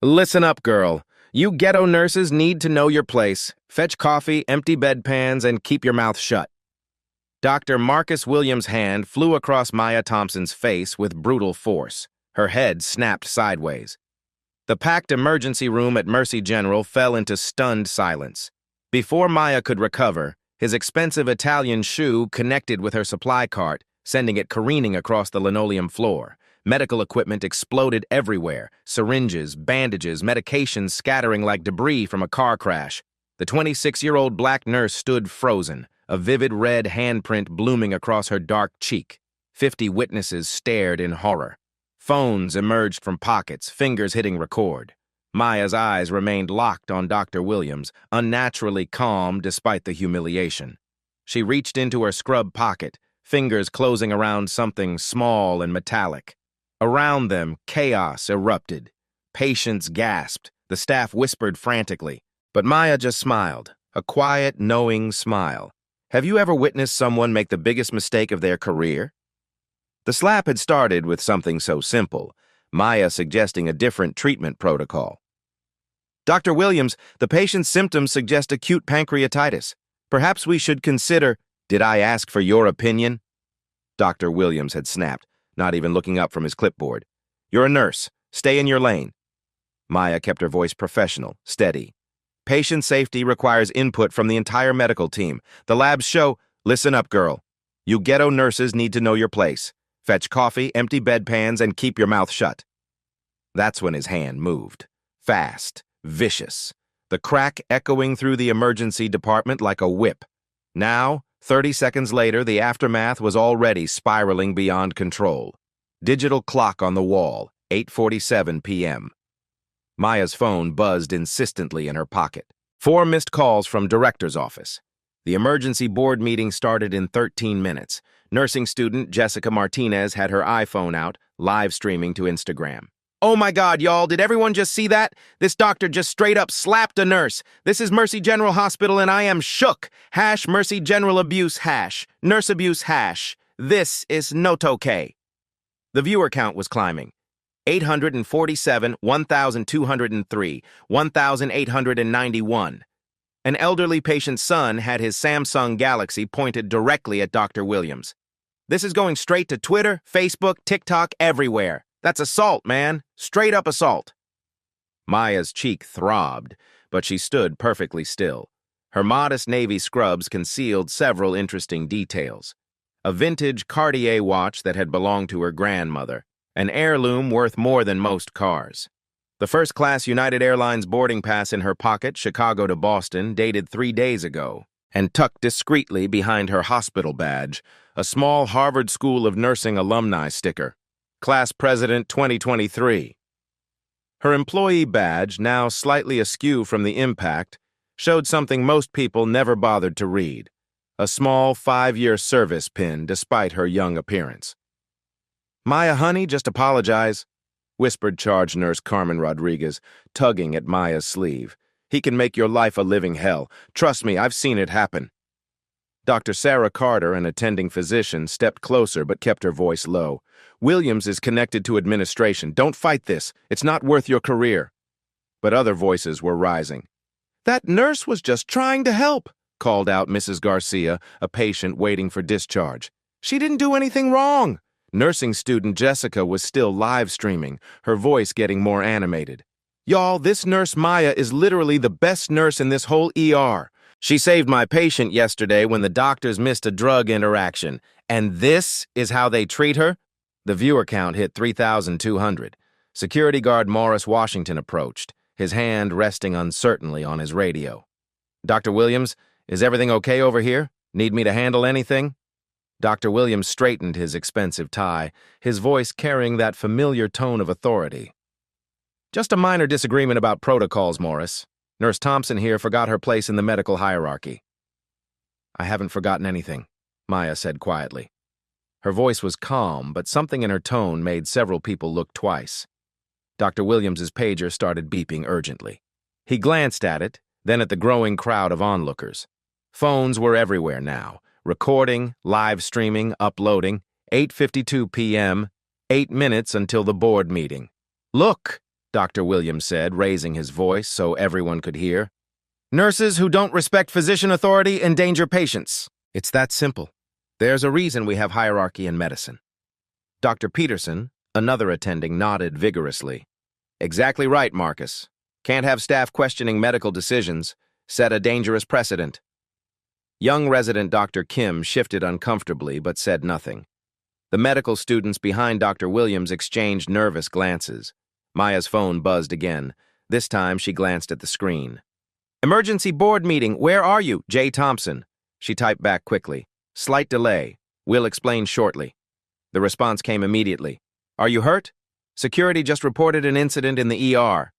Listen up, girl. You ghetto nurses need to know your place. Fetch coffee, empty bedpans, and keep your mouth shut. Dr. Marcus Williams' hand flew across Maya Thompson's face with brutal force. Her head snapped sideways. The packed emergency room at Mercy General fell into stunned silence. Before Maya could recover, his expensive Italian shoe connected with her supply cart, sending it careening across the linoleum floor. Medical equipment exploded everywhere, syringes, bandages, medications scattering like debris from a car crash. The 26-year-old black nurse stood frozen, a vivid red handprint blooming across her dark cheek. 50 witnesses stared in horror. Phones emerged from pockets, fingers hitting record. Maya's eyes remained locked on Dr. Williams, unnaturally calm despite the humiliation. She reached into her scrub pocket, fingers closing around something small and metallic. Around them, chaos erupted. Patients gasped. The staff whispered frantically. But Maya just smiled, a quiet, knowing smile. Have you ever witnessed someone make the biggest mistake of their career? The slap had started with something so simple, Maya suggesting a different treatment protocol. Dr. Williams, the patient's symptoms suggest acute pancreatitis. Perhaps we should consider— Did I ask for your opinion? Dr. Williams had snapped, not even looking up from his clipboard. You're a nurse. Stay in your lane. Maya kept her voice professional, steady. Patient safety requires input from the entire medical team. The labs show— Listen up, girl. You ghetto nurses need to know your place. Fetch coffee, empty bedpans, and keep your mouth shut. That's when his hand moved. Fast, vicious. The crack echoing through the emergency department like a whip. Now, 30 seconds later, the aftermath was already spiraling beyond control. Digital clock on the wall, 8:47 p.m. Maya's phone buzzed insistently in her pocket. 4 missed calls from director's office. The emergency board meeting started in 13 minutes. Nursing student Jessica Martinez had her iPhone out, live streaming to Instagram. Oh my God, y'all, did everyone just see that? This doctor just straight up slapped a nurse. This is Mercy General Hospital and I am shook. # Mercy General abuse #. Nurse abuse #. This is not okay. The viewer count was climbing. 847, 1,203, 1,891. An elderly patient's son had his Samsung Galaxy pointed directly at Dr. Williams. This is going straight to Twitter, Facebook, TikTok, everywhere. That's assault, man. Straight up assault. Maya's cheek throbbed, but she stood perfectly still. Her modest navy scrubs concealed several interesting details. A vintage Cartier watch that had belonged to her grandmother. An heirloom worth more than most cars. The first-class United Airlines boarding pass in her pocket, Chicago to Boston, dated 3 days ago. And tucked discreetly behind her hospital badge, a small Harvard School of Nursing alumni sticker. Class President 2023. Her employee badge, now slightly askew from the impact, showed something most people never bothered to read. A small 5-year service pin despite her young appearance. Maya, honey, just apologize, whispered charge nurse Carmen Rodriguez, tugging at Maya's sleeve. He can make your life a living hell. Trust me, I've seen it happen. Dr. Sarah Carter, an attending physician, stepped closer but kept her voice low. Williams is connected to administration. Don't fight this. It's not worth your career. But other voices were rising. That nurse was just trying to help, called out Mrs. Garcia, a patient waiting for discharge. She didn't do anything wrong. Nursing student Jessica was still live streaming, her voice getting more animated. Y'all, this nurse Maya is literally the best nurse in this whole ER. She saved my patient yesterday when the doctors missed a drug interaction. And this is how they treat her? The viewer count hit 3,200. Security guard Morris Washington approached, his hand resting uncertainly on his radio. Dr. Williams, is everything okay over here? Need me to handle anything? Dr. Williams straightened his expensive tie, his voice carrying that familiar tone of authority. Just a minor disagreement about protocols, Morris. Nurse Thompson here forgot her place in the medical hierarchy. I haven't forgotten anything, Maya said quietly. Her voice was calm, but something in her tone made several people look twice. Dr. Williams's pager started beeping urgently. He glanced at it, then at the growing crowd of onlookers. Phones were everywhere now, recording, live streaming, uploading. 8:52 p.m., 8 minutes until the board meeting. Look! Dr. Williams said, raising his voice so everyone could hear. Nurses who don't respect physician authority endanger patients. It's that simple. There's a reason we have hierarchy in medicine. Dr. Peterson, another attending, nodded vigorously. Exactly right, Marcus. Can't have staff questioning medical decisions. Set a dangerous precedent. Young resident Dr. Kim shifted uncomfortably but said nothing. The medical students behind Dr. Williams exchanged nervous glances. Maya's phone buzzed again. This time she glanced at the screen. Emergency board meeting. Where are you? J. Thompson. She typed back quickly. Slight delay. Will explain shortly. The response came immediately. Are you hurt? Security just reported an incident in the ER.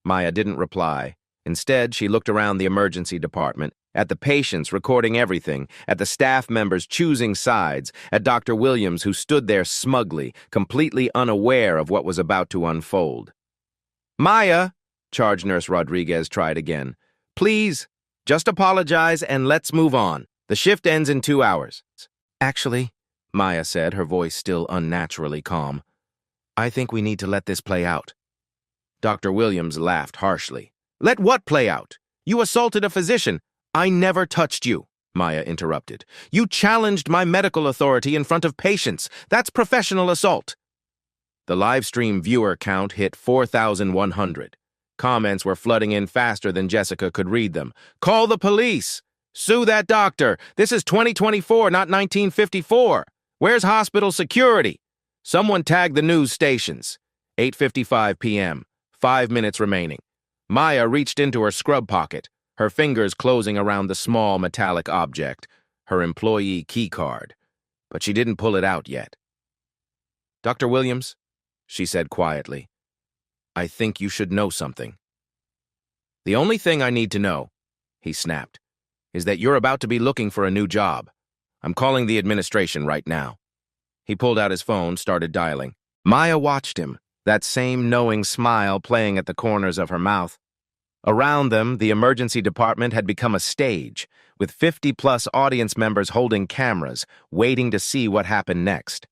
Maya didn't reply. Instead, she looked around the emergency department, at the patients recording everything, at the staff members choosing sides, at Dr. Williams who stood there smugly, completely unaware of what was about to unfold. Maya, Charge Nurse Rodriguez tried again. Please, just apologize and let's move on. The shift ends in 2 hours. Actually, Maya said, her voice still unnaturally calm, I think we need to let this play out. Dr. Williams laughed harshly. Let what play out? You assaulted a physician. I never touched you, Maya interrupted. You challenged my medical authority in front of patients. That's professional assault. The live stream viewer count hit 4,100. Comments were flooding in faster than Jessica could read them. Call the police! Sue that doctor! This is 2024, not 1954. Where's hospital security? Someone tag the news stations. 8:55 p.m. 5 minutes remaining. Maya reached into her scrub pocket, her fingers closing around the small metallic object, her employee key card. But she didn't pull it out yet. Dr. Williams, she said quietly, I think you should know something. The only thing I need to know, he snapped, is that you're about to be looking for a new job. I'm calling the administration right now. He pulled out his phone, started dialing. Maya watched him, that same knowing smile playing at the corners of her mouth. Around them, the emergency department had become a stage, with 50-plus audience members holding cameras, waiting to see what happened next.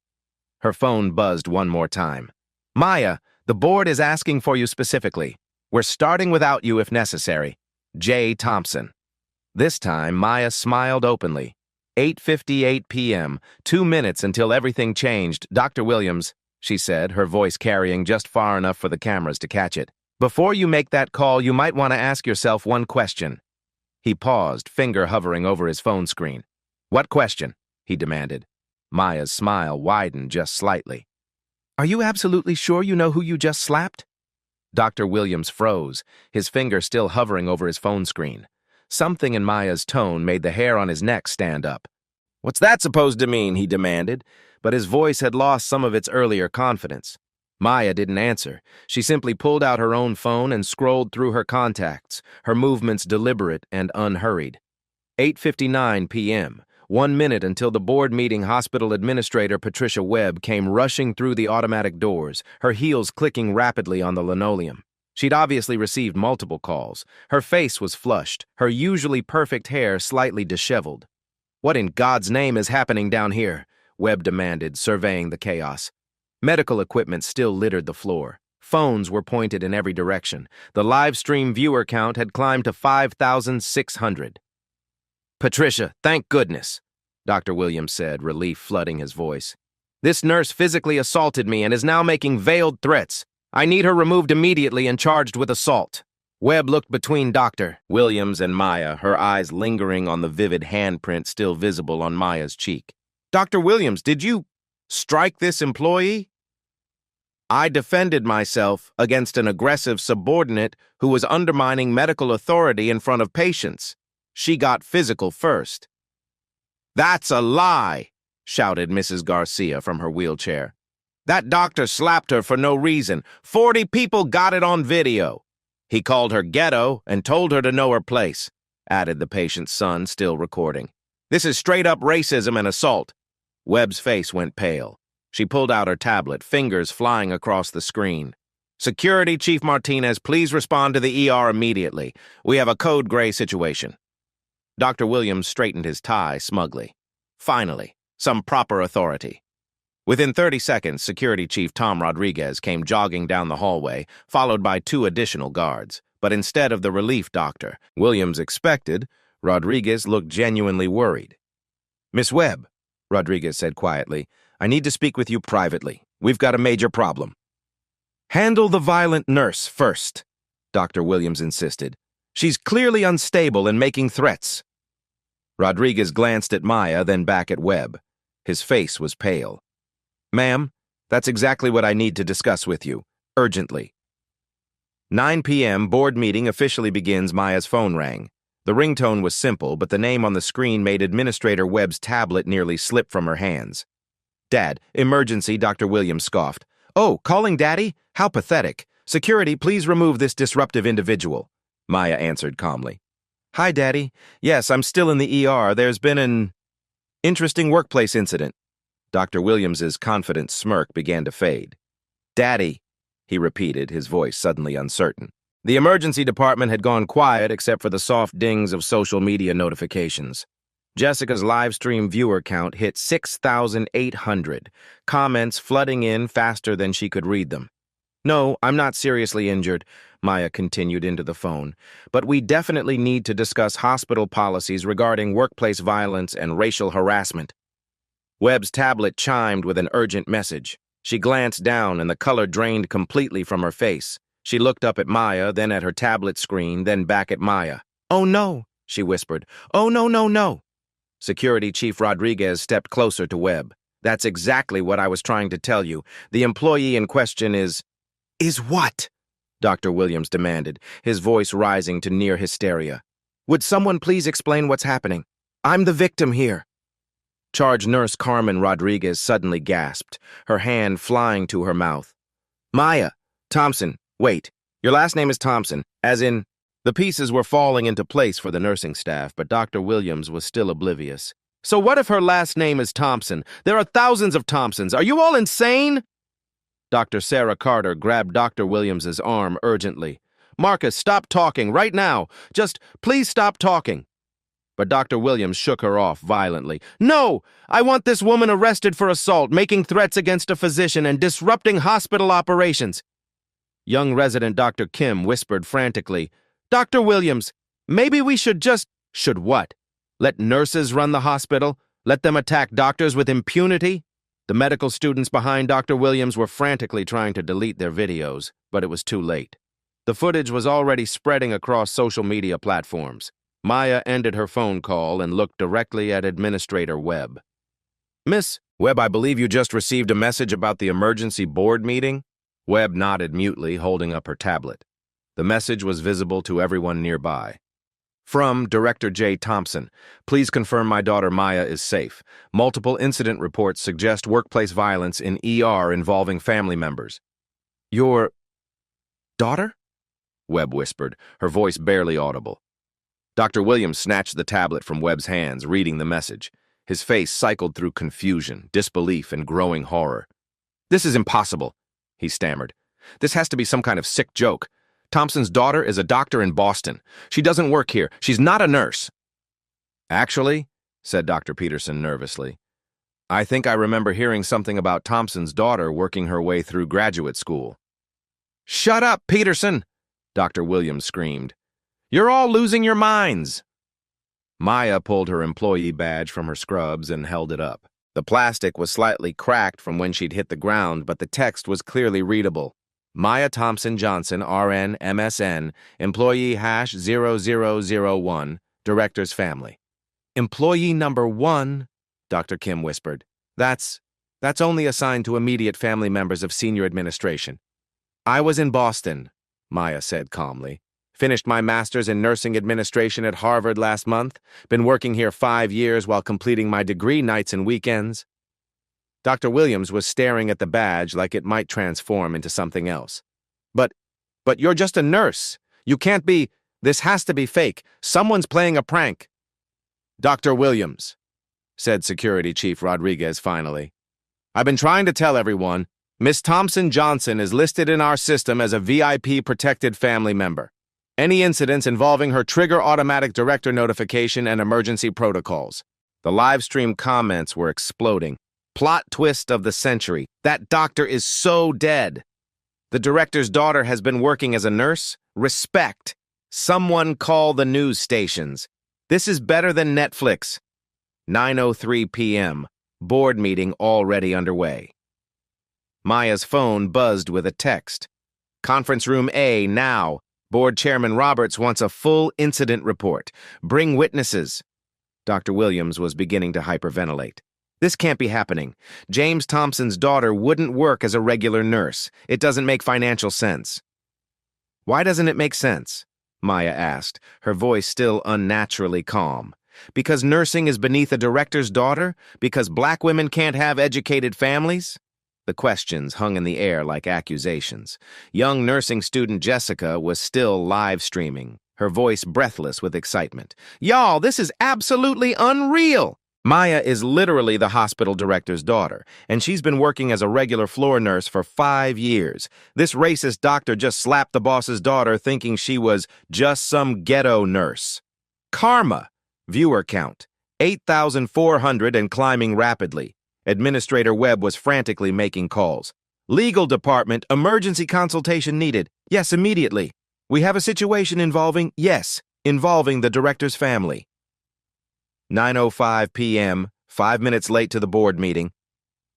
Her phone buzzed one more time. Maya, the board is asking for you specifically. We're starting without you if necessary. J. Thompson. This time, Maya smiled openly. 8:58 p.m., 2 minutes until everything changed. Dr. Williams, she said, her voice carrying just far enough for the cameras to catch it. Before you make that call, you might want to ask yourself one question. He paused, finger hovering over his phone screen. What question? He demanded. Maya's smile widened just slightly. Are you absolutely sure you know who you just slapped? Dr. Williams froze, his finger still hovering over his phone screen. Something in Maya's tone made the hair on his neck stand up. What's that supposed to mean? He demanded, but his voice had lost some of its earlier confidence. Maya didn't answer. She simply pulled out her own phone and scrolled through her contacts, her movements deliberate and unhurried. 8:59 p.m., 1 minute until the board meeting. Hospital administrator Patricia Webb came rushing through the automatic doors, her heels clicking rapidly on the linoleum. She'd obviously received multiple calls. Her face was flushed, her usually perfect hair slightly disheveled. What in God's name is happening down here? Webb demanded, surveying the chaos. Medical equipment still littered the floor. Phones were pointed in every direction. The live stream viewer count had climbed to 5,600. Patricia, thank goodness, Dr. Williams said, relief flooding his voice. This nurse physically assaulted me and is now making veiled threats. I need her removed immediately and charged with assault. Webb looked between Dr. Williams and Maya, her eyes lingering on the vivid handprint still visible on Maya's cheek. Dr. Williams, did you strike this employee? I defended myself against an aggressive subordinate who was undermining medical authority in front of patients. She got physical first. That's a lie, shouted Mrs. Garcia from her wheelchair. That doctor slapped her for no reason. 40 people got it on video. He called her ghetto and told her to know her place, added the patient's son, still recording. This is straight-up racism and assault. Webb's face went pale. She pulled out her tablet, fingers flying across the screen. Security, Chief Martinez, please respond to the ER immediately. We have a code gray situation. Dr. Williams straightened his tie smugly. Finally, some proper authority. Within 30 seconds, Security Chief Tom Rodriguez came jogging down the hallway, followed by 2 additional guards. But instead of the relief doctor Williams expected, Rodriguez looked genuinely worried. "Miss Webb," Rodriguez said quietly, "I need to speak with you privately. We've got a major problem." "Handle the violent nurse first," Dr. Williams insisted. "She's clearly unstable and making threats." Rodriguez glanced at Maya, then back at Webb. His face was pale. "Ma'am, that's exactly what I need to discuss with you, urgently." 9 p.m. board meeting officially begins. Maya's phone rang. The ringtone was simple, but the name on the screen made Administrator Webb's tablet nearly slip from her hands. "Dad, emergency," Dr. Williams scoffed. "Oh, calling Daddy? How pathetic. Security, please remove this disruptive individual," Maya answered calmly. "Hi, Daddy. Yes, I'm still in the ER. There's been an interesting workplace incident." Dr. Williams's confident smirk began to fade. "Daddy," he repeated, his voice suddenly uncertain. The emergency department had gone quiet except for the soft dings of social media notifications. Jessica's live stream viewer count hit 6,800, comments flooding in faster than she could read them. "No, I'm not seriously injured," Maya continued into the phone, "but we definitely need to discuss hospital policies regarding workplace violence and racial harassment." Webb's tablet chimed with an urgent message. She glanced down and the color drained completely from her face. She looked up at Maya, then at her tablet screen, then back at Maya. "Oh no," she whispered. "Oh no, no, no." Security Chief Rodriguez stepped closer to Webb. "That's exactly what I was trying to tell you. The employee in question is..." "Is what?" Dr. Williams demanded, his voice rising to near hysteria. "Would someone please explain what's happening? I'm the victim here." Charge Nurse Carmen Rodriguez suddenly gasped, her hand flying to her mouth. "Maya, Thompson, wait. Your last name is Thompson, as in..." The pieces were falling into place for the nursing staff, but Dr. Williams was still oblivious. "So what if her last name is Thompson? There are thousands of Thompsons. Are you all insane?" Dr. Sarah Carter grabbed Dr. Williams's arm urgently. "Marcus, stop talking right now. Just please stop talking." But Dr. Williams shook her off violently. "No! I want this woman arrested for assault, making threats against a physician, and disrupting hospital operations." Young resident Dr. Kim whispered frantically, "Dr. Williams, maybe we should just..." "Should what? Let nurses run the hospital? Let them attack doctors with impunity?" The medical students behind Dr. Williams were frantically trying to delete their videos, but it was too late. The footage was already spreading across social media platforms. Maya ended her phone call and looked directly at Administrator Webb. "Miss Webb, I believe you just received a message about the emergency board meeting?" Webb nodded mutely, holding up her tablet. The message was visible to everyone nearby. "From Director J. Thompson, please confirm my daughter Maya is safe. Multiple incident reports suggest workplace violence in ER involving family members." "Your daughter?" Webb whispered, her voice barely audible. Dr. Williams snatched the tablet from Webb's hands, reading the message. His face cycled through confusion, disbelief, and growing horror. "This is impossible," he stammered. "This has to be some kind of sick joke. Thompson's daughter is a doctor in Boston. She doesn't work here. She's not a nurse." "Actually," said Dr. Peterson nervously, "I think I remember hearing something about Thompson's daughter working her way through graduate school." "Shut up, Peterson!" Dr. Williams screamed. "You're all losing your minds." Maya pulled her employee badge from her scrubs and held it up. The plastic was slightly cracked from when she'd hit the ground, but the text was clearly readable. "Maya Thompson Johnson, RN, MSN, employee #0001, director's family." "Employee number 1, Dr. Kim whispered. That's only assigned to immediate family members of senior administration." "I was in Boston," Maya said calmly. "Finished my master's in nursing administration at Harvard last month. Been working here 5 years while completing my degree nights and weekends." Dr. Williams was staring at the badge like it might transform into something else. But you're just a nurse. You can't be... This has to be fake. Someone's playing a prank." "Dr. Williams," said Security Chief Rodriguez finally, "I've been trying to tell everyone, Miss Thompson Johnson is listed in our system as a VIP protected family member. Any incidents involving her trigger automatic director notification and emergency protocols." The live stream comments were exploding. Plot twist of the century. That doctor is so dead. The director's daughter has been working as a nurse? Respect. Someone call the news stations. This is better than Netflix. 9:03 p.m. Board meeting already underway. Maya's phone buzzed with a text. Conference room A, now. Board Chairman Roberts wants a full incident report. Bring witnesses. Dr. Williams was beginning to hyperventilate. This can't be happening. James Thompson's daughter wouldn't work as a regular nurse. It doesn't make financial sense. Why doesn't it make sense? Maya asked, her voice still unnaturally calm. Because nursing is beneath a director's daughter? Because black women can't have educated families? The questions hung in the air like accusations. Young nursing student Jessica was still live streaming, her voice breathless with excitement. Y'all, this is absolutely unreal! Maya is literally the hospital director's daughter, and she's been working as a regular floor nurse for 5 years. This racist doctor just slapped the boss's daughter thinking she was just some ghetto nurse. Karma. Viewer count. 8,400 and climbing rapidly. Administrator Webb was frantically making calls. Legal department, emergency consultation needed. Yes, immediately. We have a situation involving the director's family. 9:05 p.m., 5 minutes late to the board meeting.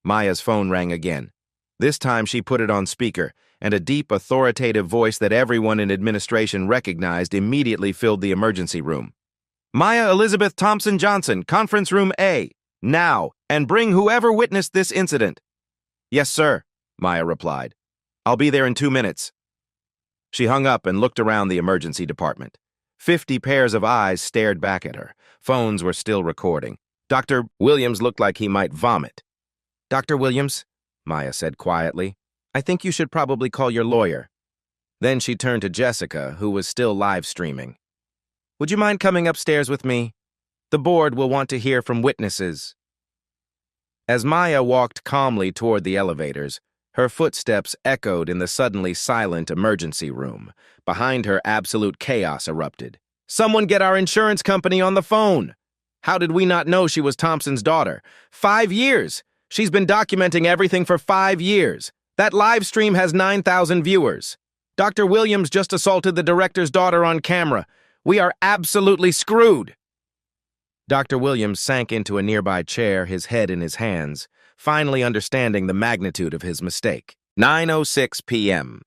Maya's phone rang again. This time she put it on speaker, and a deep, authoritative voice that everyone in administration recognized immediately filled the emergency room. Maya Elizabeth Thompson Johnson, conference room A. Now, and bring whoever witnessed this incident. Yes, sir, Maya replied. I'll be there in 2 minutes. She hung up and looked around the emergency department. 50 pairs of eyes stared back at her. Phones were still recording. Dr. Williams looked like he might vomit. Dr. Williams, Maya said quietly, I think you should probably call your lawyer. Then she turned to Jessica, who was still live streaming. Would you mind coming upstairs with me? The board will want to hear from witnesses. As Maya walked calmly toward the elevators, her footsteps echoed in the suddenly silent emergency room. Behind her, absolute chaos erupted. Someone get our insurance company on the phone! How did we not know she was Thompson's daughter? 5 years! She's been documenting everything for 5 years. That live stream has 9,000 viewers. Dr. Williams just assaulted the director's daughter on camera. We are absolutely screwed! Dr. Williams sank into a nearby chair, his head in his hands, finally understanding the magnitude of his mistake. 9:06 p.m.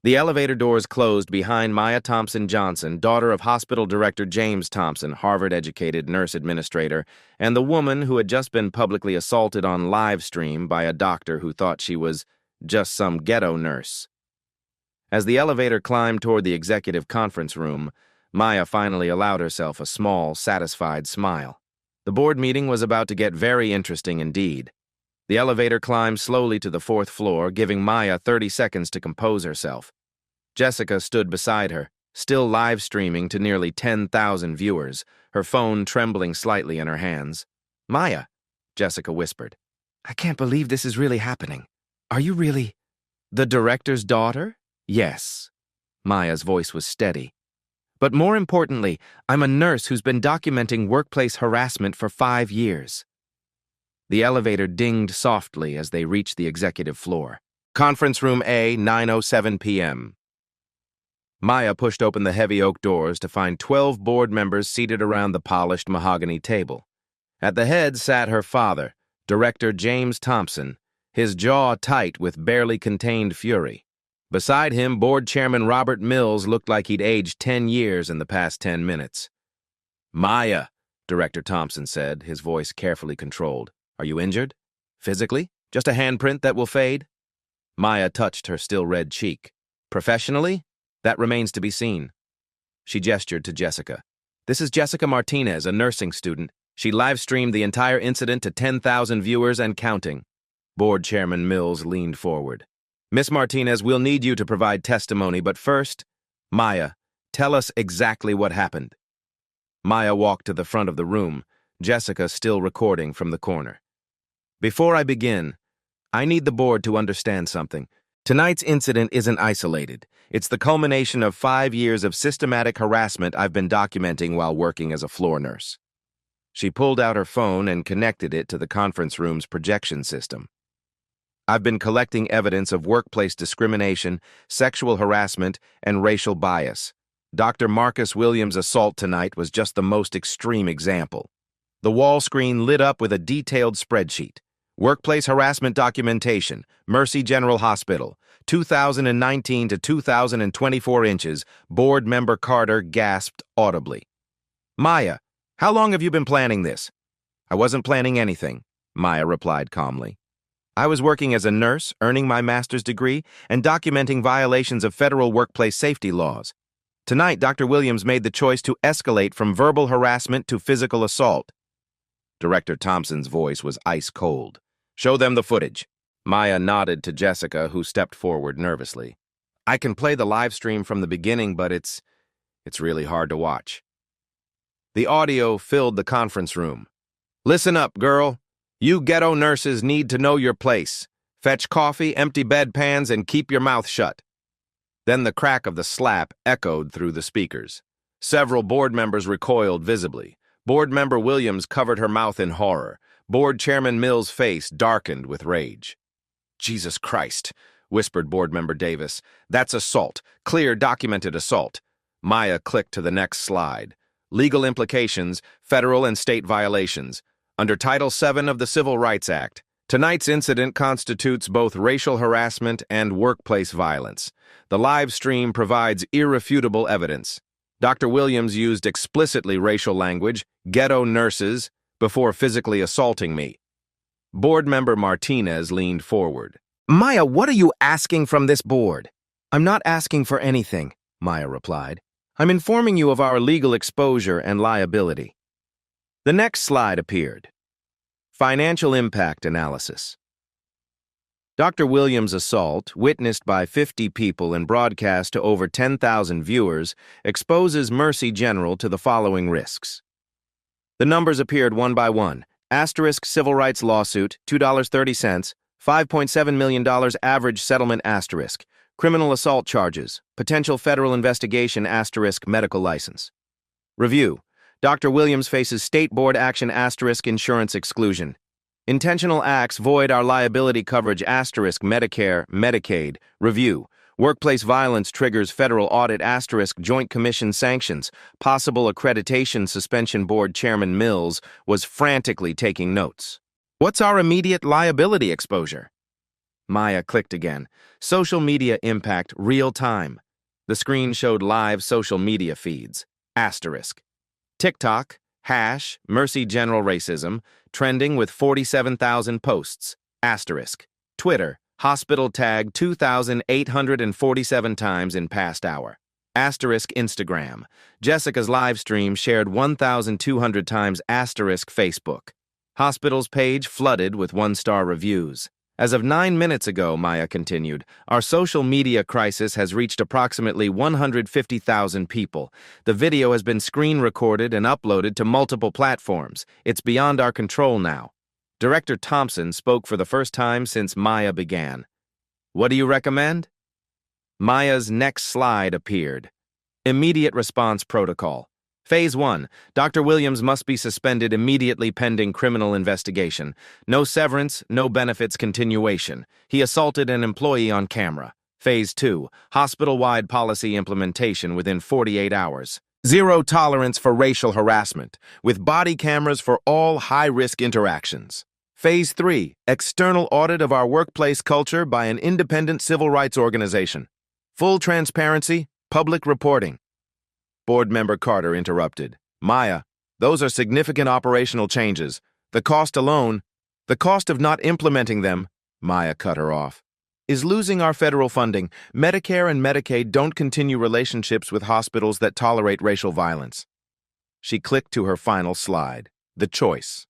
The elevator doors closed behind Maya Thompson Johnson, daughter of hospital director James Thompson, Harvard-educated nurse administrator, and the woman who had just been publicly assaulted on live stream by a doctor who thought she was just some ghetto nurse. As the elevator climbed toward the executive conference room, Maya finally allowed herself a small, satisfied smile. The board meeting was about to get very interesting indeed. The elevator climbed slowly to the 4th floor, giving Maya 30 seconds to compose herself. Jessica stood beside her, still live streaming to nearly 10,000 viewers, her phone trembling slightly in her hands. Maya, Jessica whispered, I can't believe this is really happening. Are you really the director's daughter? Yes. Maya's voice was steady. But more importantly, I'm a nurse who's been documenting workplace harassment for 5 years. The elevator dinged softly as they reached the executive floor. Conference room A, 9:07 p.m. Maya pushed open the heavy oak doors to find 12 board members seated around the polished mahogany table. At the head sat her father, Director James Thompson, his jaw tight with barely contained fury. Beside him, Board Chairman Robert Mills looked like he'd aged 10 years in the past 10 minutes. Maya, Director Thompson said, his voice carefully controlled. Are you injured? Physically? Just a handprint that will fade? Maya touched her still red cheek. Professionally? That remains to be seen. She gestured to Jessica. This is Jessica Martinez, a nursing student. She live-streamed the entire incident to 10,000 viewers and counting. Board Chairman Mills leaned forward. Miss Martinez, we'll need you to provide testimony, but first, Maya, tell us exactly what happened. Maya walked to the front of the room, Jessica still recording from the corner. Before I begin, I need the board to understand something. Tonight's incident isn't isolated. It's the culmination of 5 years of systematic harassment I've been documenting while working as a floor nurse. She pulled out her phone and connected it to the conference room's projection system. I've been collecting evidence of workplace discrimination, sexual harassment, and racial bias. Dr. Marcus Williams' assault tonight was just the most extreme example. The wall screen lit up with a detailed spreadsheet. Workplace harassment documentation, Mercy General Hospital, 2019 to 2024 inches, board member Carter gasped audibly. Maya, how long have you been planning this? I wasn't planning anything, Maya replied calmly. I was working as a nurse, earning my master's degree, and documenting violations of federal workplace safety laws. Tonight, Dr. Williams made the choice to escalate from verbal harassment to physical assault. Director Thompson's voice was ice cold. Show them the footage. Maya nodded to Jessica, who stepped forward nervously. I can play the live stream from the beginning, but it's really hard to watch. The audio filled the conference room. Listen up, girl. You ghetto nurses need to know your place. Fetch coffee, empty bedpans, and keep your mouth shut. Then the crack of the slap echoed through the speakers. Several board members recoiled visibly. Board member Williams covered her mouth in horror. Board chairman Mills' face darkened with rage. Jesus Christ, whispered board member Davis. That's assault. Clear, documented assault. Maya clicked to the next slide. Legal implications, federal and state violations. Under Title VII of the Civil Rights Act, tonight's incident constitutes both racial harassment and workplace violence. The live stream provides irrefutable evidence. Dr. Williams used explicitly racial language, ghetto nurses, before physically assaulting me. Board member Martinez leaned forward. Maya, what are you asking from this board? I'm not asking for anything, Maya replied. I'm informing you of our legal exposure and liability. The next slide appeared. Financial impact analysis. Dr. Williams' assault, witnessed by 50 people and broadcast to over 10,000 viewers, exposes Mercy General to the following risks. The numbers appeared one by one. Asterisk civil rights lawsuit, $2.30, $5.7 million average settlement asterisk. Criminal assault charges, potential federal investigation asterisk medical license. Review. Dr. Williams faces state board action asterisk insurance exclusion. Intentional acts void our liability coverage asterisk Medicare, Medicaid. Review. Workplace violence triggers federal audit asterisk Joint Commission sanctions. Possible accreditation suspension board chairman Mills was frantically taking notes. What's our immediate liability exposure? Maya clicked again. Social media impact real time. The screen showed live social media feeds. Asterisk. TikTok, Mercy General Racism, trending with 47,000 posts. Asterisk. Twitter, hospital tag 2,847 times in past hour. Asterisk Instagram. Jessica's live stream shared 1,200 times. Asterisk Facebook. Hospital's page flooded with one-star reviews. As of 9 minutes ago, Maya continued, our social media crisis has reached approximately 150,000 people. The video has been screen recorded and uploaded to multiple platforms. It's beyond our control now. Director Thompson spoke for the first time since Maya began. What do you recommend? Maya's next slide appeared. Immediate response protocol. Phase 1. Dr. Williams must be suspended immediately pending criminal investigation. No severance, no benefits continuation. He assaulted an employee on camera. Phase 2. Hospital-wide policy implementation within 48 hours. Zero tolerance for racial harassment, with body cameras for all high-risk interactions. Phase 3. External audit of our workplace culture by an independent civil rights organization. Full transparency, public reporting. Board member Carter interrupted. Maya, those are significant operational changes. The cost of not implementing them, Maya cut her off, is losing our federal funding. Medicare and Medicaid don't continue relationships with hospitals that tolerate racial violence. She clicked to her final slide. The choice.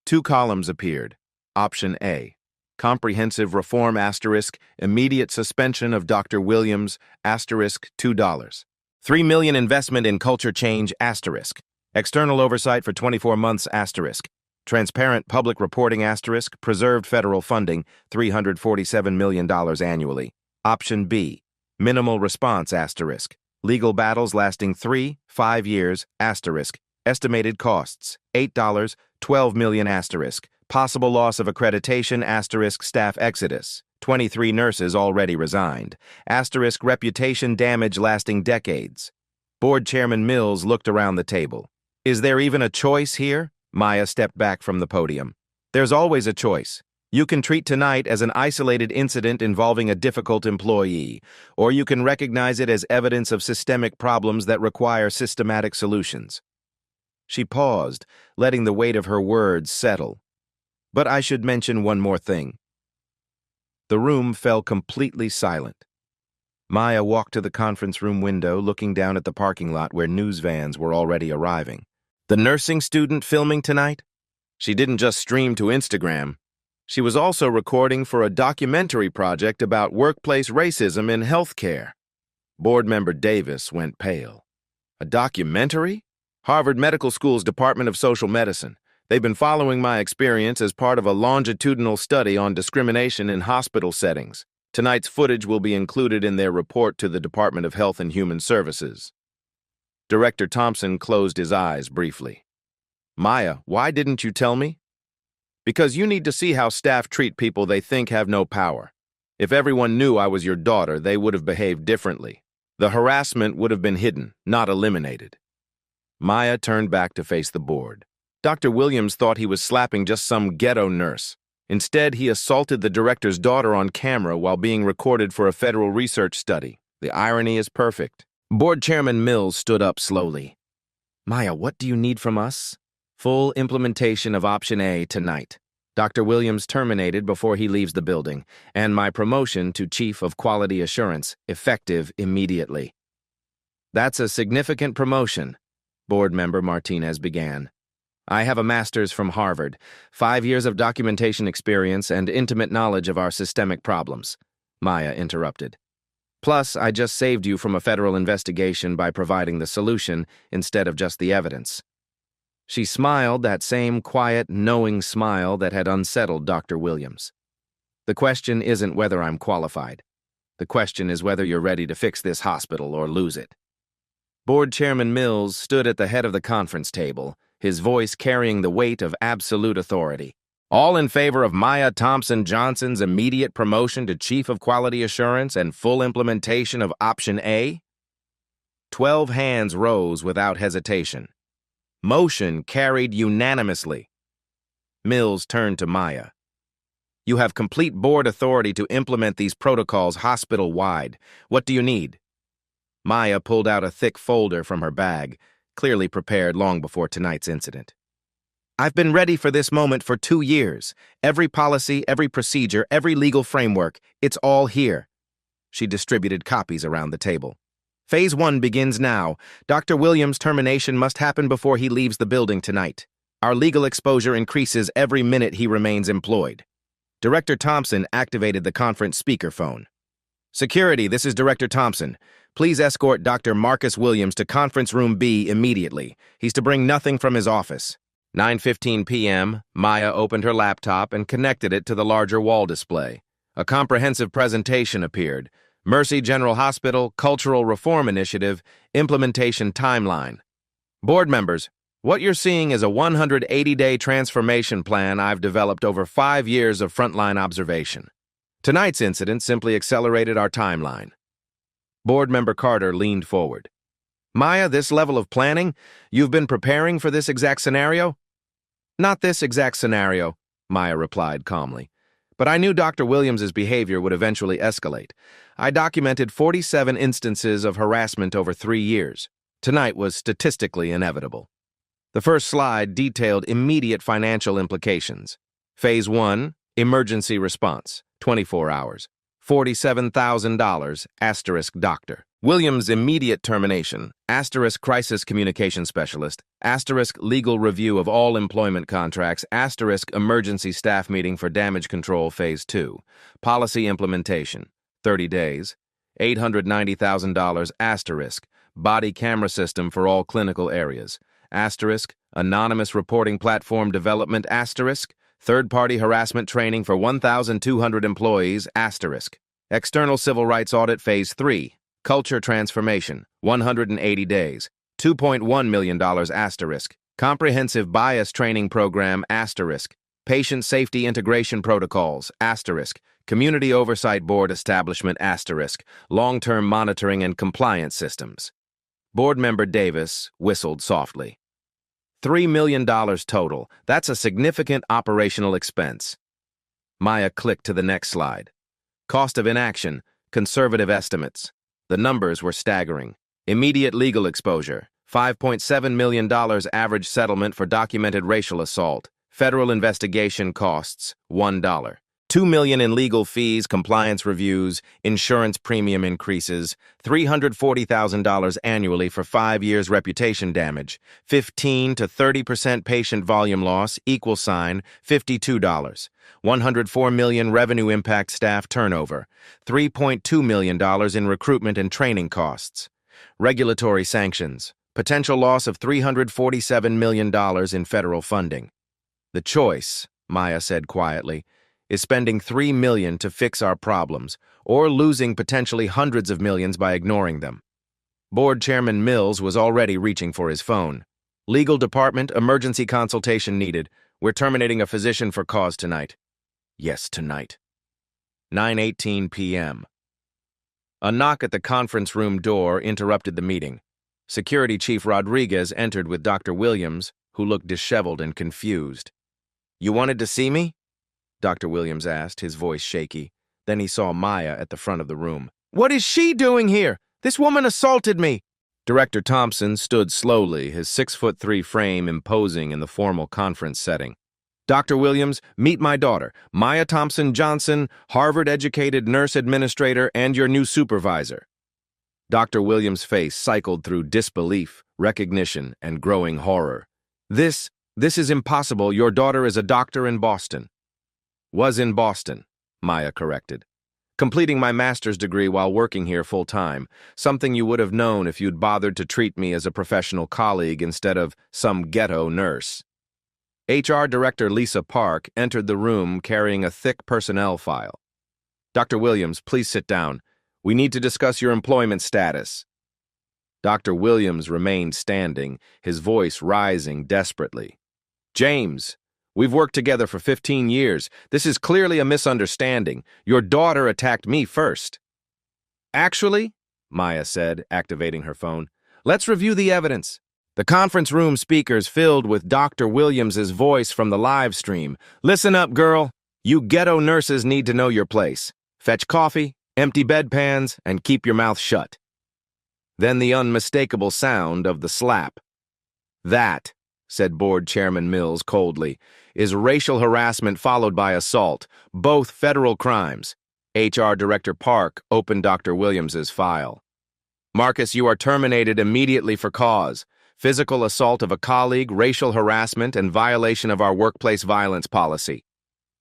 2 columns appeared. Option A. Comprehensive reform asterisk, immediate suspension of Dr. Williams asterisk $2. $3 million investment in culture change asterisk. External oversight for 24 months asterisk. Transparent public reporting asterisk. Preserved federal funding $347 million annually. Option B. Minimal response asterisk. Legal battles lasting 3-5 years asterisk. Estimated costs, $8, 12 million asterisk. Possible loss of accreditation asterisk staff exodus. 23 nurses already resigned. Asterisk reputation damage lasting decades. Board Chairman Mills looked around the table. Is there even a choice here? Maya stepped back from the podium. There's always a choice. You can treat tonight as an isolated incident involving a difficult employee, or you can recognize it as evidence of systemic problems that require systematic solutions. She paused, letting the weight of her words settle. But I should mention one more thing. The room fell completely silent. Maya walked to the conference room window, looking down at the parking lot where news vans were already arriving. The nursing student filming tonight? She didn't just stream to Instagram. She was also recording for a documentary project about workplace racism in healthcare. Board member Davis went pale. A documentary? Harvard Medical School's Department of Social Medicine. They've been following my experience as part of a longitudinal study on discrimination in hospital settings. Tonight's footage will be included in their report to the Department of Health and Human Services. Director Thompson closed his eyes briefly. Maya, why didn't you tell me? Because you need to see how staff treat people they think have no power. If everyone knew I was your daughter, they would have behaved differently. The harassment would have been hidden, not eliminated. Maya turned back to face the board. Dr. Williams thought he was slapping just some ghetto nurse. Instead, he assaulted the director's daughter on camera while being recorded for a federal research study. The irony is perfect. Board Chairman Mills stood up slowly. Maya, what do you need from us? Full implementation of Option A tonight. Dr. Williams terminated before he leaves the building, and my promotion to Chief of Quality Assurance, effective immediately. That's a significant promotion, Board Member Martinez began. I have a master's from Harvard, 5 years of documentation experience, and intimate knowledge of our systemic problems, Maya interrupted. Plus, I just saved you from a federal investigation by providing the solution instead of just the evidence. She smiled that same quiet, knowing smile that had unsettled Dr. Williams. The question isn't whether I'm qualified. The question is whether you're ready to fix this hospital or lose it. Board Chairman Mills stood at the head of the conference table, his voice carrying the weight of absolute authority. All in favor of Maya Thompson Johnson's immediate promotion to Chief of Quality Assurance and full implementation of Option A? 12 hands rose without hesitation. Motion carried unanimously. Mills turned to Maya. You have complete board authority to implement these protocols hospital-wide. What do you need? Maya pulled out a thick folder from her bag, clearly prepared long before tonight's incident. I've been ready for this moment for 2 years. Every policy, every procedure, every legal framework, it's all here. She distributed copies around the table. Phase 1 begins now. Dr. Williams' termination must happen before he leaves the building tonight. Our legal exposure increases every minute he remains employed. Director Thompson activated the conference speakerphone. Security, this is Director Thompson. Please escort Dr. Marcus Williams to Conference Room B immediately. He's to bring nothing from his office. 9:15 p.m., Maya opened her laptop and connected it to the larger wall display. A comprehensive presentation appeared. Mercy General Hospital Cultural Reform Initiative Implementation Timeline. Board members, what you're seeing is a 180-day transformation plan I've developed over 5 years of frontline observation. Tonight's incident simply accelerated our timeline. Board member Carter leaned forward. Maya, this level of planning, you've been preparing for this exact scenario? Not this exact scenario, Maya replied calmly. But I knew Dr. Williams's behavior would eventually escalate. I documented 47 instances of harassment over 3 years. Tonight was statistically inevitable. The first slide detailed immediate financial implications. Phase 1, emergency response, 24 hours. $47,000, asterisk doctor. Williams' immediate termination, asterisk crisis communication specialist, asterisk legal review of all employment contracts, asterisk emergency staff meeting for damage control phase 2. Policy implementation, 30 days. $890,000, asterisk, body camera system for all clinical areas, asterisk, anonymous reporting platform development, asterisk, third-party harassment training for 1,200 employees, asterisk. External civil rights audit phase 3. Culture transformation, 180 days. $2.1 million asterisk. Comprehensive bias training program asterisk. Patient safety integration protocols asterisk. Community oversight board establishment asterisk. Long-term monitoring and compliance systems. Board member Davis whistled softly. $3 million total. That's a significant operational expense. Maya clicked to the next slide. Cost of inaction, conservative estimates. The numbers were staggering. Immediate legal exposure, $5.7 million average settlement for documented racial assault. Federal investigation costs, $1. $2 million in legal fees, compliance reviews, insurance premium increases, $340,000 annually for 5 years reputation damage, 15 to 30% patient volume loss, $52. $104 million revenue impact staff turnover, $3.2 million in recruitment and training costs. Regulatory sanctions, potential loss of $347 million in federal funding. The choice, Maya said quietly, is spending $3 million to fix our problems, or losing potentially hundreds of millions by ignoring them. Board Chairman Mills was already reaching for his phone. Legal department, emergency consultation needed. We're terminating a physician for cause tonight. Yes, tonight. 9:18 p.m. A knock at the conference room door interrupted the meeting. Security Chief Rodriguez entered with Dr. Williams, who looked disheveled and confused. "You wanted to see me?" Dr. Williams asked, his voice shaky. Then he saw Maya at the front of the room. "What is she doing here? This woman assaulted me!" Director Thompson stood slowly, his 6'3" frame imposing in the formal conference setting. "Dr. Williams, meet my daughter, Maya Thompson Johnson, Harvard-educated nurse administrator and your new supervisor." Dr. Williams' face cycled through disbelief, recognition, and growing horror. This is impossible. Your daughter is a doctor in Boston." "Was in Boston," Maya corrected. "Completing my master's degree while working here full-time, something you would have known if you'd bothered to treat me as a professional colleague instead of some ghetto nurse." HR Director Lisa Park entered the room carrying a thick personnel file. "Dr. Williams, please sit down. We need to discuss your employment status." Dr. Williams remained standing, his voice rising desperately. "James, we've worked together for 15 years. This is clearly a misunderstanding. Your daughter attacked me first." "Actually," Maya said, activating her phone, "let's review the evidence." The conference room speakers filled with Dr. Williams's voice from the live stream. "Listen up, girl. You ghetto nurses need to know your place. Fetch coffee, empty bedpans, and keep your mouth shut." Then the unmistakable sound of the slap. "That," said Board Chairman Mills coldly, "is racial harassment followed by assault, both federal crimes." HR Director Park opened Dr. Williams's file. "Marcus, you are terminated immediately for cause. Physical assault of a colleague, racial harassment, and violation of our workplace violence policy."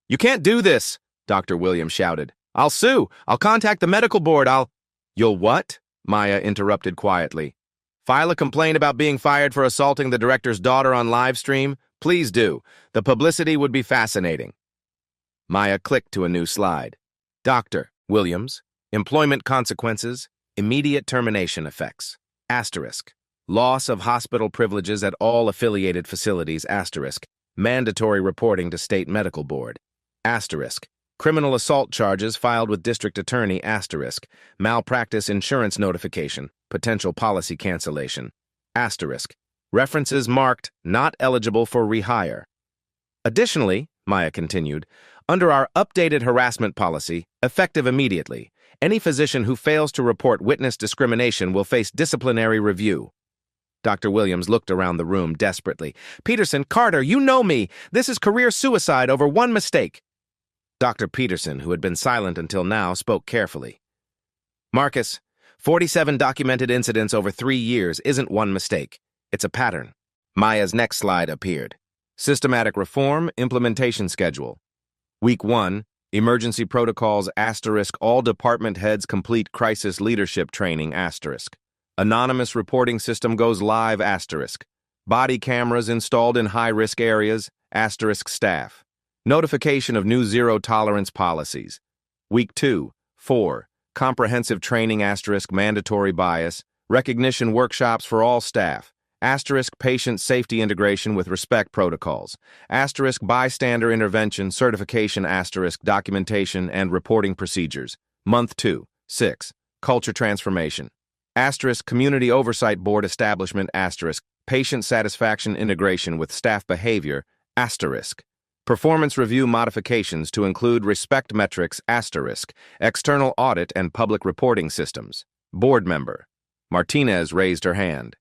"You can't do this," Dr. Williams shouted. "I'll sue. I'll contact the medical board. You'll what?" Maya interrupted quietly. "File a complaint about being fired for assaulting the director's daughter on live stream? Please do. The publicity would be fascinating." Maya clicked to a new slide. Dr. Williams, employment consequences, immediate termination effects. Asterisk. Loss of hospital privileges at all affiliated facilities, asterisk. Mandatory reporting to state medical board. Asterisk. Criminal assault charges filed with district attorney, asterisk. Malpractice insurance notification, potential policy cancellation. Asterisk. References marked not eligible for rehire. Additionally, Maya continued, under our updated harassment policy, effective immediately, any physician who fails to report witness discrimination will face disciplinary review. Dr. Williams looked around the room desperately. "Peterson, Carter, you know me. This is career suicide over one mistake." Dr. Peterson, who had been silent until now, spoke carefully. "Marcus, 47 documented incidents over 3 years isn't one mistake. It's a pattern." Maya's next slide appeared. Systematic reform, implementation schedule. Week 1, emergency protocols, asterisk, all department heads complete crisis leadership training, asterisk. Anonymous reporting system goes live, asterisk. Body cameras installed in high-risk areas, asterisk staff. Notification of new zero-tolerance policies. Week 2, 4, comprehensive training, asterisk, mandatory bias, recognition workshops for all staff, asterisk patient safety integration with respect protocols, asterisk bystander intervention certification asterisk documentation and reporting procedures. Month 2, 6, culture transformation, asterisk community oversight board establishment asterisk patient satisfaction integration with staff behavior asterisk performance review modifications to include respect metrics asterisk external audit and public reporting systems. Board member. Martinez raised her hand.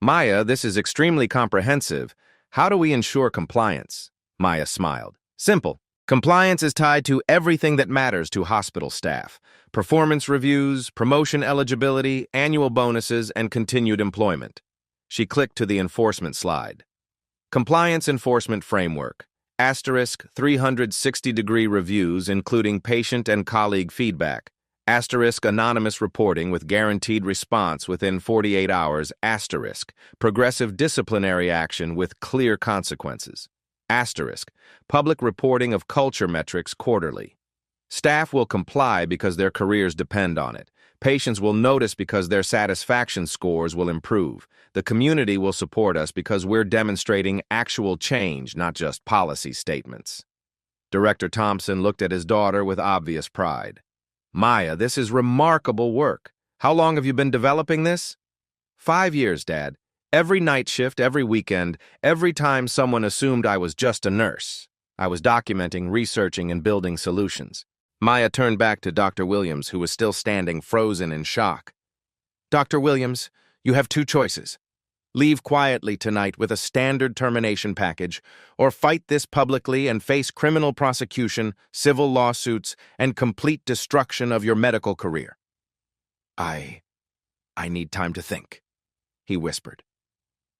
Maya, this is extremely comprehensive. How do we ensure compliance? Maya smiled. Simple. Compliance is tied to everything that matters to hospital staff. Performance reviews, promotion eligibility, annual bonuses, and continued employment. She clicked to the enforcement slide. Compliance enforcement framework. Asterisk 360-degree reviews including patient and colleague feedback. Asterisk anonymous reporting with guaranteed response within 48 hours. Asterisk progressive disciplinary action with clear consequences. Asterisk public reporting of culture metrics quarterly. Staff will comply because their careers depend on it. Patients will notice because their satisfaction scores will improve. The community will support us because we're demonstrating actual change, not just policy statements. Director Thompson looked at his daughter with obvious pride. Maya, this is remarkable work. How long have you been developing this? 5 years, Dad. Every night shift, every weekend, every time someone assumed I was just a nurse. I was documenting, researching, and building solutions. Maya turned back to Dr. Williams, who was still standing frozen in shock. Dr. Williams, you have 2 choices. Leave quietly tonight with a standard termination package, or fight this publicly and face criminal prosecution, civil lawsuits, and complete destruction of your medical career. I need time to think, he whispered.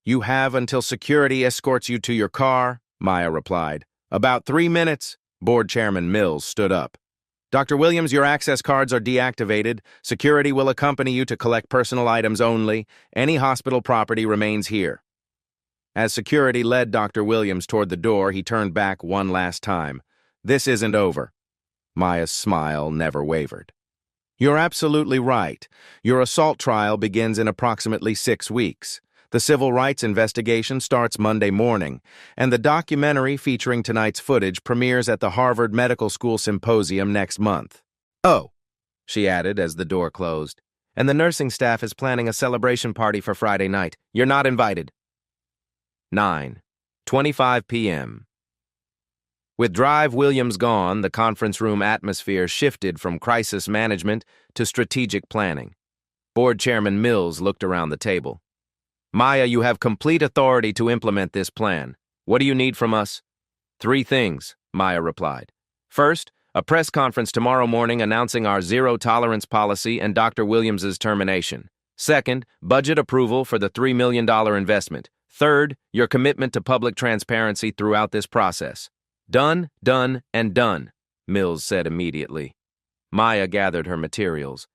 You have until security escorts you to your car, Maya replied. About 3 minutes. Board Chairman Mills stood up. Dr. Williams, your access cards are deactivated. Security will accompany you to collect personal items only. Any hospital property remains here. As security led Dr. Williams toward the door, he turned back one last time. This isn't over. Maya's smile never wavered. You're absolutely right. Your assault trial begins in approximately 6 weeks. The civil rights investigation starts Monday morning, and the documentary featuring tonight's footage premieres at the Harvard Medical School Symposium next month. Oh, she added as the door closed, and the nursing staff is planning a celebration party for Friday night. You're not invited. 9:25 p.m. With Drive Williams gone, the conference room atmosphere shifted from crisis management to strategic planning. Board Chairman Mills looked around the table. Maya, you have complete authority to implement this plan. What do you need from us? 3 things, Maya replied. First, a press conference tomorrow morning announcing our zero-tolerance policy and Dr. Williams's termination. Second, budget approval for the $3 million investment. Third, your commitment to public transparency throughout this process. Done, done, and done, Mills said immediately. Maya gathered her materials.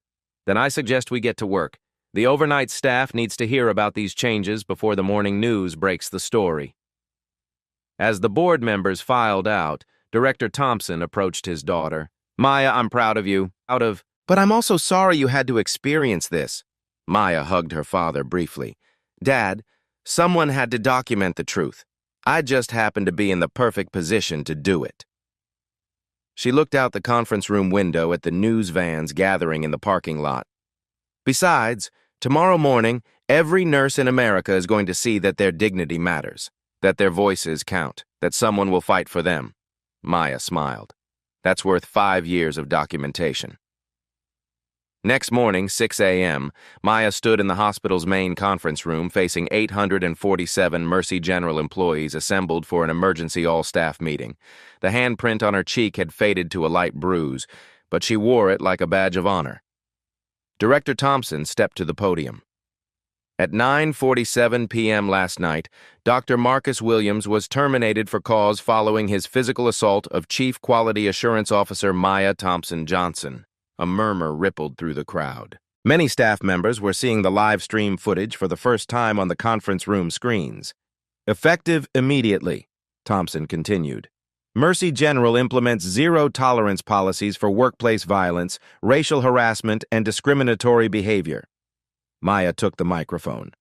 Then I suggest we get to work. The overnight staff needs to hear about these changes before the morning news breaks the story. As the board members filed out, Director Thompson approached his daughter. Maya, I'm proud of you. But I'm also sorry you had to experience this. Maya hugged her father briefly. Dad, someone had to document the truth. I just happened to be in the perfect position to do it. She looked out the conference room window at the news vans gathering in the parking lot. Besides, tomorrow morning, every nurse in America is going to see that their dignity matters, that their voices count, that someone will fight for them. Maya smiled. That's worth 5 years of documentation. Next morning, 6 a.m., Maya stood in the hospital's main conference room facing 847 Mercy General employees assembled for an emergency all-staff meeting. The handprint on her cheek had faded to a light bruise, but she wore it like a badge of honor. Director Thompson stepped to the podium. At 9:47 p.m. last night, Dr. Marcus Williams was terminated for cause following his physical assault of Chief Quality Assurance Officer Maya Thompson Johnson. A murmur rippled through the crowd. Many staff members were seeing the live stream footage for the first time on the conference room screens. Effective immediately, Thompson continued. Mercy General implements zero-tolerance policies for workplace violence, racial harassment, and discriminatory behavior. Maya took the microphone.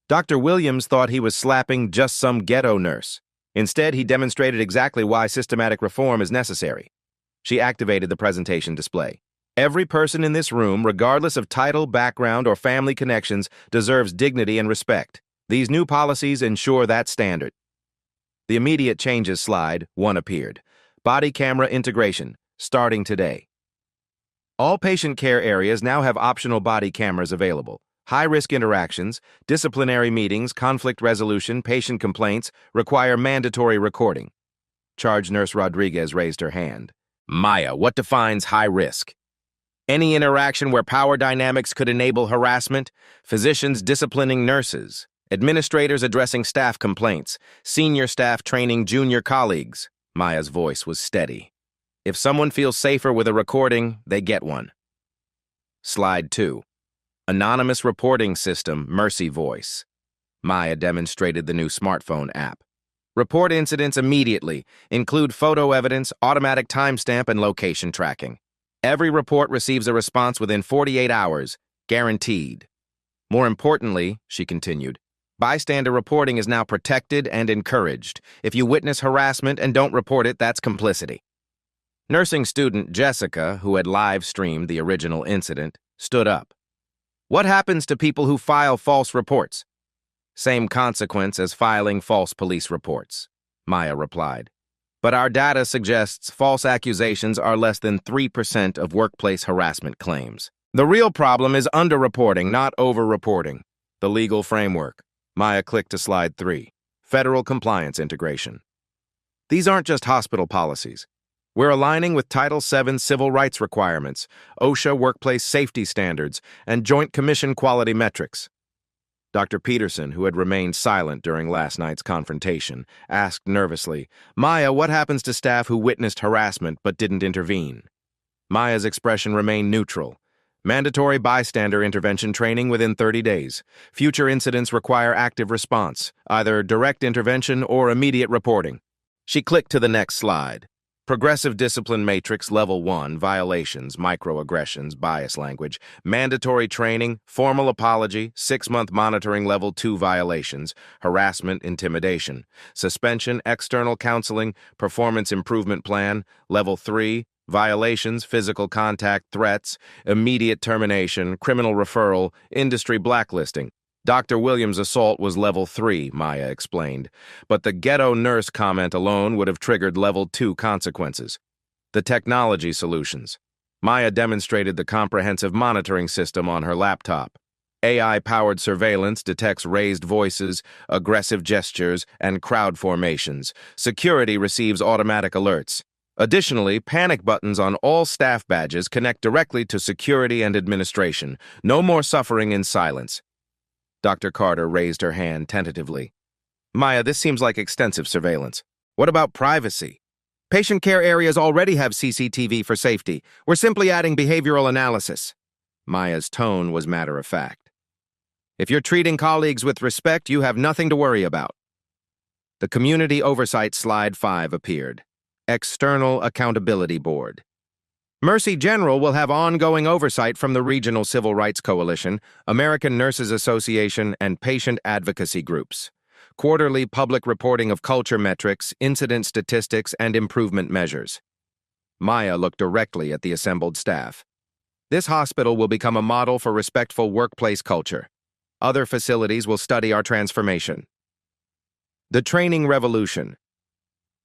Dr. Williams thought he was slapping just some ghetto nurse. Instead, he demonstrated exactly why systematic reform is necessary. She activated the presentation display. Every person in this room, regardless of title, background, or family connections, deserves dignity and respect. These new policies ensure that standard. The immediate changes slide, 1 appeared. Body camera integration, starting today. All patient care areas now have optional body cameras available. High-risk interactions, disciplinary meetings, conflict resolution, patient complaints require mandatory recording. Charge Nurse Rodriguez raised her hand. Maya, what defines high risk? Any interaction where power dynamics could enable harassment, physicians disciplining nurses, administrators addressing staff complaints, senior staff training junior colleagues. Maya's voice was steady. If someone feels safer with a recording, they get one. Slide 2. Anonymous reporting system, Mercy Voice. Maya demonstrated the new smartphone app. Report incidents immediately. Include photo evidence, automatic timestamp, and location tracking. Every report receives a response within 48 hours, guaranteed. More importantly, she continued, bystander reporting is now protected and encouraged. If you witness harassment and don't report it, that's complicity. Nursing student Jessica, who had live-streamed the original incident, stood up. What happens to people who file false reports? Same consequence as filing false police reports, Maya replied. But our data suggests false accusations are less than 3% of workplace harassment claims. The real problem is underreporting, not overreporting. The legal framework. Maya clicked to slide 3. Federal compliance integration. These aren't just hospital policies. We're aligning with Title VII civil rights requirements, OSHA workplace safety standards, and Joint Commission quality metrics. Dr. Peterson, who had remained silent during last night's confrontation, asked nervously, Maya, what happens to staff who witnessed harassment but didn't intervene? Maya's expression remained neutral. Mandatory bystander intervention training within 30 days. Future incidents require active response, either direct intervention or immediate reporting. She clicked to the next slide. Progressive Discipline Matrix Level 1, violations, microaggressions, bias language, mandatory training, formal apology, 6-month monitoring Level 2 violations, harassment, intimidation, suspension, external counseling, performance improvement plan, Level 3, violations, physical contact, threats, immediate termination, criminal referral, industry blacklisting. Dr. Williams' assault was Level 3, Maya explained, but the ghetto nurse comment alone would have triggered Level 2 consequences. The technology solutions. Maya demonstrated the comprehensive monitoring system on her laptop. AI-powered surveillance detects raised voices, aggressive gestures, and crowd formations. Security receives automatic alerts. Additionally, panic buttons on all staff badges connect directly to security and administration. No more suffering in silence. Dr. Carter raised her hand tentatively. Maya, this seems like extensive surveillance. What about privacy? Patient care areas already have CCTV for safety. We're simply adding behavioral analysis. Maya's tone was matter-of-fact. If you're treating colleagues with respect, you have nothing to worry about. The Community Oversight Slide 5 appeared. External Accountability Board. Mercy General will have ongoing oversight from the Regional Civil Rights Coalition, American Nurses Association, and patient advocacy groups. Quarterly public reporting of culture metrics, incident statistics, and improvement measures. Maya looked directly at the assembled staff. This hospital will become a model for respectful workplace culture. Other facilities will study our transformation. The Training Revolution.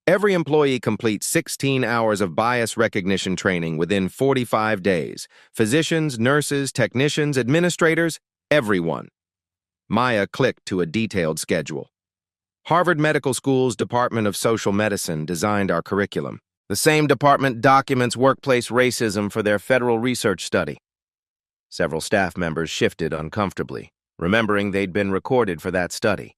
Every employee completes 16 hours of bias recognition training within 45 days. Physicians, nurses, technicians, administrators, everyone. Maya clicked to a detailed schedule. Harvard Medical School's Department of Social Medicine designed our curriculum. The same department documents workplace racism for their federal research study. Several staff members shifted uncomfortably, remembering they'd been recorded for that study.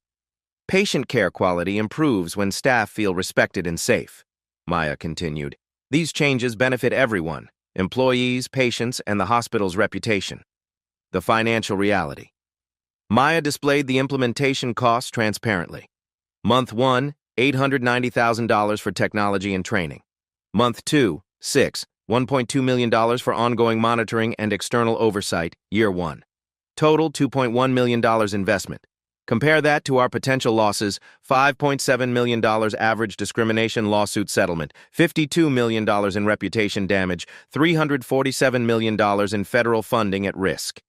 Patient care quality improves when staff feel respected and safe, Maya continued. These changes benefit everyone, employees, patients, and the hospital's reputation. The financial reality. Maya displayed the implementation costs transparently. Month 1, $890,000 for technology and training. Month 2, $1.2 million for ongoing monitoring and external oversight, year 1. Total $2.1 million investment. Compare that to our potential losses: $5.7 million average discrimination lawsuit settlement, $52 million in reputation damage, $347 million in federal funding at risk.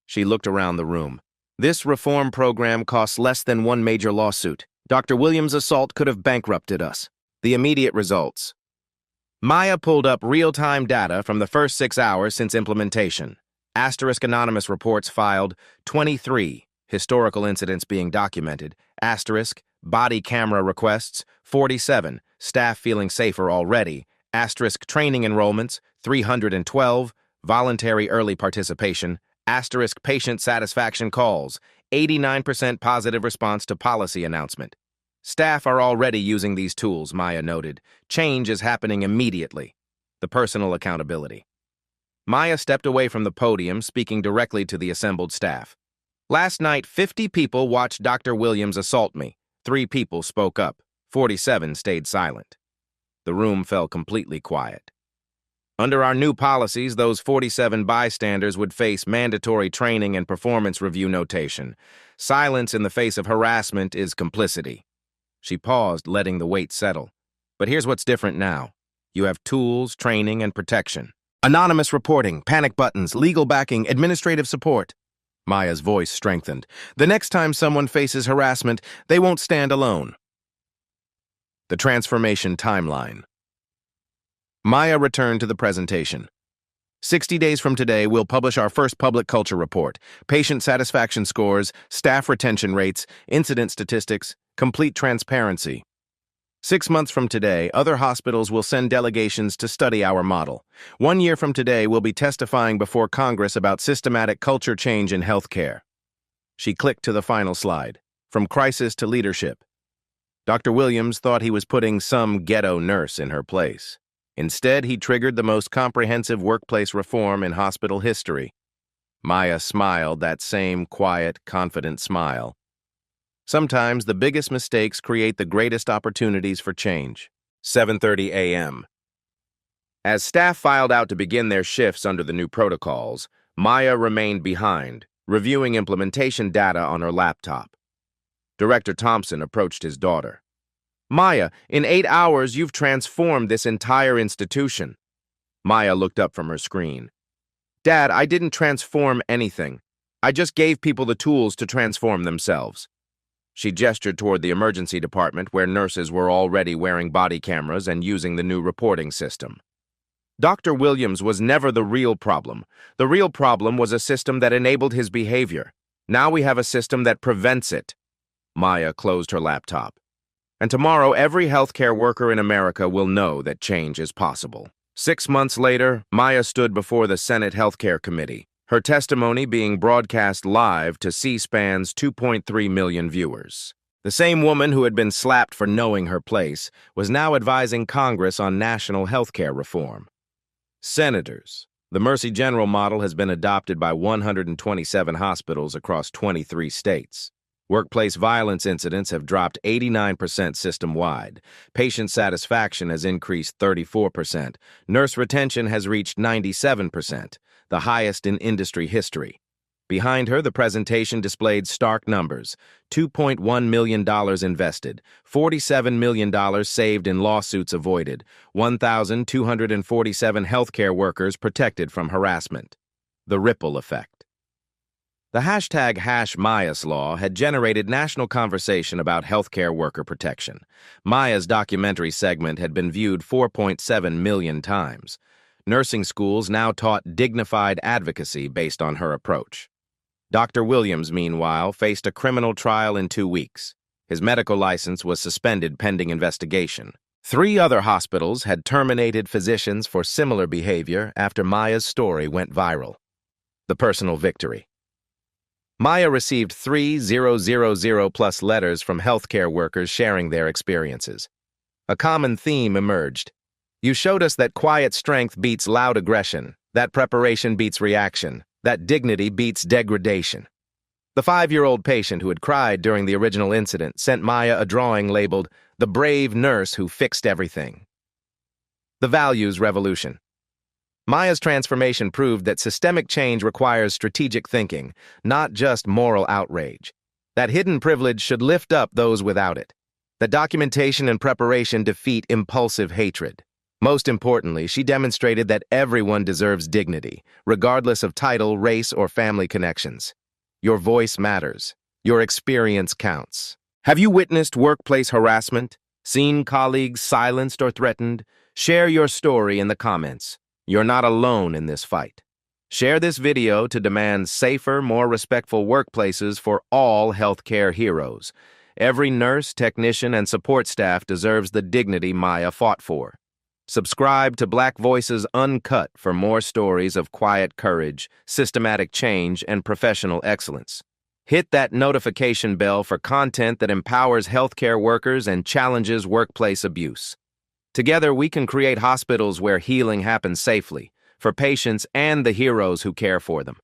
She looked around the room. This reform program costs less than one major lawsuit. Dr. Williams' assault could have bankrupted us. The immediate results. Maya pulled up real-time data from the first 6 hours since implementation. Asterisk anonymous reports filed, 23. Historical incidents being documented. Asterisk body camera requests, 47. Staff feeling safer already. Asterisk training enrollments, 312. Voluntary early participation. Asterisk patient satisfaction calls, 89% positive response to policy announcement. Staff are already using these tools, Maya noted. Change is happening immediately. The personal accountability. Maya stepped away from the podium, speaking directly to the assembled staff. Last night, 50 people watched Dr. Williams assault me. 3 people spoke up. 47 stayed silent. The room fell completely quiet. Under our new policies, those 47 bystanders would face mandatory training and performance review notation. Silence in the face of harassment is complicity. She paused, letting the weight settle. But here's what's different now. You have tools, training, and protection. Anonymous reporting, panic buttons, legal backing, administrative support. Maya's voice strengthened. The next time someone faces harassment, they won't stand alone. The transformation timeline. Maya returned to the presentation. 60 days from today, we'll publish our first public culture report. Patient satisfaction scores, staff retention rates, incident statistics, complete transparency. 6 months from today, other hospitals will send delegations to study our model. 1 year from today, we'll be testifying before Congress about systematic culture change in healthcare. She clicked to the final slide. From crisis to leadership. Dr. Williams thought he was putting some ghetto nurse in her place. Instead, he triggered the most comprehensive workplace reform in hospital history. Maya smiled, that same quiet, confident smile. Sometimes the biggest mistakes create the greatest opportunities for change. 7:30 a.m. As staff filed out to begin their shifts under the new protocols, Maya remained behind, reviewing implementation data on her laptop. Director Thompson approached his daughter. Maya, in 8 hours, you've transformed this entire institution. Maya looked up from her screen. Dad, I didn't transform anything. I just gave people the tools to transform themselves. She gestured toward the emergency department where nurses were already wearing body cameras and using the new reporting system. Dr. Williams was never the real problem. The real problem was a system that enabled his behavior. Now we have a system that prevents it. Maya closed her laptop. And tomorrow, every healthcare worker in America will know that change is possible. 6 months later, Maya stood before the Senate Healthcare Committee, her testimony being broadcast live to C-SPAN's 2.3 million viewers. The same woman who had been slapped for knowing her place was now advising Congress on national healthcare reform. Senators, the Mercy General model has been adopted by 127 hospitals across 23 states. Workplace violence incidents have dropped 89% system-wide. Patient satisfaction has increased 34%. Nurse retention has reached 97%, the highest in industry history. Behind her, the presentation displayed stark numbers: $2.1 million invested, $47 million saved in lawsuits avoided, 1,247 healthcare workers protected from harassment. The ripple effect. The hashtag #MayasLaw had generated national conversation about healthcare worker protection. Maya's documentary segment had been viewed 4.7 million times. Nursing schools now taught dignified advocacy based on her approach. Dr. Williams, meanwhile, faced a criminal trial in 2 weeks. His medical license was suspended pending investigation. 3 other hospitals had terminated physicians for similar behavior after Maya's story went viral. The personal victory. Maya received 3,000+ letters from healthcare workers sharing their experiences. A common theme emerged. You showed us that quiet strength beats loud aggression, that preparation beats reaction, that dignity beats degradation. The 5-year-old patient who had cried during the original incident sent Maya a drawing labeled, "The Brave Nurse Who Fixed Everything." The Values Revolution. Maya's transformation proved that systemic change requires strategic thinking, not just moral outrage. That hidden privilege should lift up those without it. That documentation and preparation defeat impulsive hatred. Most importantly, she demonstrated that everyone deserves dignity, regardless of title, race, or family connections. Your voice matters. Your experience counts. Have you witnessed workplace harassment? Seen colleagues silenced or threatened? Share your story in the comments. You're not alone in this fight. Share this video to demand safer, more respectful workplaces for all healthcare heroes. Every nurse, technician, and support staff deserves the dignity Maya fought for. Subscribe to Black Voices Uncut for more stories of quiet courage, systematic change, and professional excellence. Hit that notification bell for content that empowers healthcare workers and challenges workplace abuse. Together, we can create hospitals where healing happens safely, for patients and the heroes who care for them.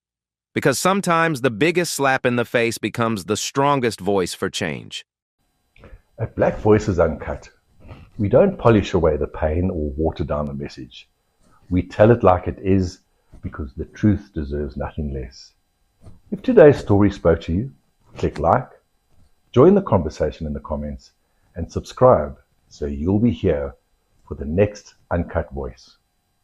Because sometimes the biggest slap in the face becomes the strongest voice for change. At Black Voices Uncut, we don't polish away the pain or water down the message. We tell it like it is because the truth deserves nothing less. If today's story spoke to you, click like, join the conversation in the comments, and subscribe so you'll be here for the next Uncut Voice.